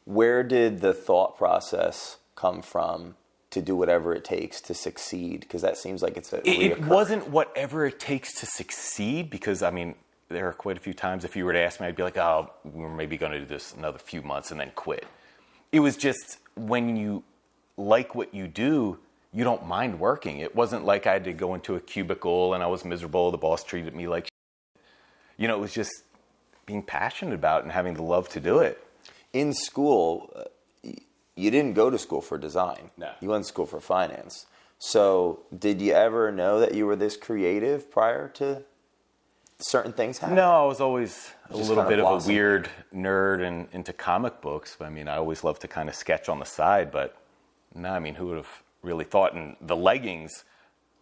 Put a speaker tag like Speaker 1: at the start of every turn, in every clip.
Speaker 1: Where did the thought process come from to do whatever it takes to succeed? Because that seems like it's
Speaker 2: It wasn't whatever it takes to succeed, because, I mean, there are quite a few times if you were to ask me, I'd be like, oh, we're maybe going to do this another few months and then quit. It was just when you like what you do, you don't mind working. It wasn't like I had to go into a cubicle and I was miserable. The boss treated me like shit. You know, it was just being passionate about it and having the love to do it.
Speaker 1: In school, you didn't go to school for design.
Speaker 2: No.
Speaker 1: You went to school for finance. So did you ever know that you were this creative prior to certain things happening?
Speaker 2: No, I was always a little bit of
Speaker 1: blossomed.
Speaker 2: a weird nerd and into comic books. I mean, I always loved to kind of sketch on the side, but no, I mean, who would have really thought? And the leggings,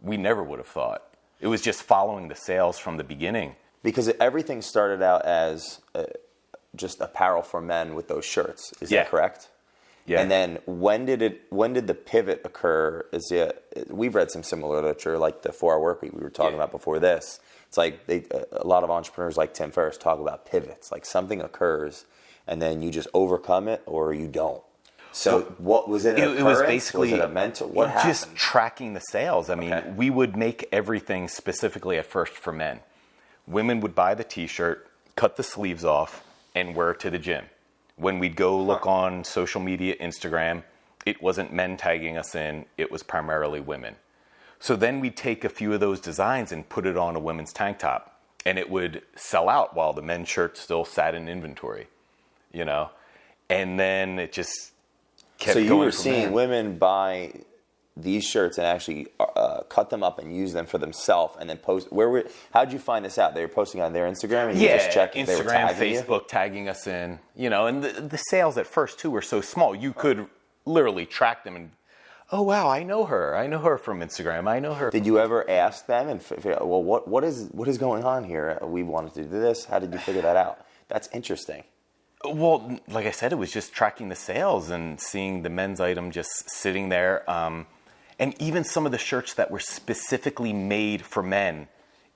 Speaker 2: we never would have thought. It was just following the sales from the beginning.
Speaker 1: Because everything started out as just apparel for men with those shirts. Is that correct?
Speaker 2: Yeah.
Speaker 1: And then when did the pivot occur? We've read some similar literature, like the 4-Hour Workweek we were talking about before this. It's like a lot of entrepreneurs like Tim Ferriss talk about pivots. Like something occurs, and then you just overcome it, or you don't. So what was it?
Speaker 2: It was basically
Speaker 1: was it a mental? What happened?
Speaker 2: Just tracking the sales. I mean, we would make everything specifically at first for men. Women would buy the T-shirt, cut the sleeves off, and wear it to the gym. When we'd go look on social media, Instagram, it wasn't men tagging us in, it was primarily women. So then we'd take a few of those designs and put it on a women's tank top, and it would sell out while the men's shirt still sat in inventory, you know? And then it just kept going.
Speaker 1: So you were
Speaker 2: from
Speaker 1: seeing
Speaker 2: there.
Speaker 1: women buy these shirts and actually cut them up and use them for themselves, and then post. How'd you find this out? They were posting on their Instagram, and you just checked if they were
Speaker 2: Instagram,
Speaker 1: tagging
Speaker 2: Facebook, tagging us in. You know, and the sales at first too were so small, you could literally track them and, oh wow, I know her. I know her from Instagram. I know her.
Speaker 1: Did you ever ask them and figure out, well, what is going on here? We wanted to do this. How did you figure that out? That's interesting.
Speaker 2: Well, like I said, it was just tracking the sales and seeing the men's item just sitting there. And even some of the shirts that were specifically made for men,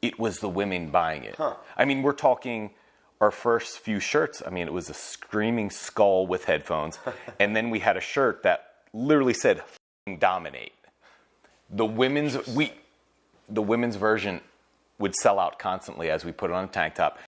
Speaker 2: it was the women buying it. I mean, we're talking our first few shirts. I mean, it was a screaming skull with headphones. And then we had a shirt that literally said, "F***ing dominate." The women's version would sell out constantly as we put it on a tank top.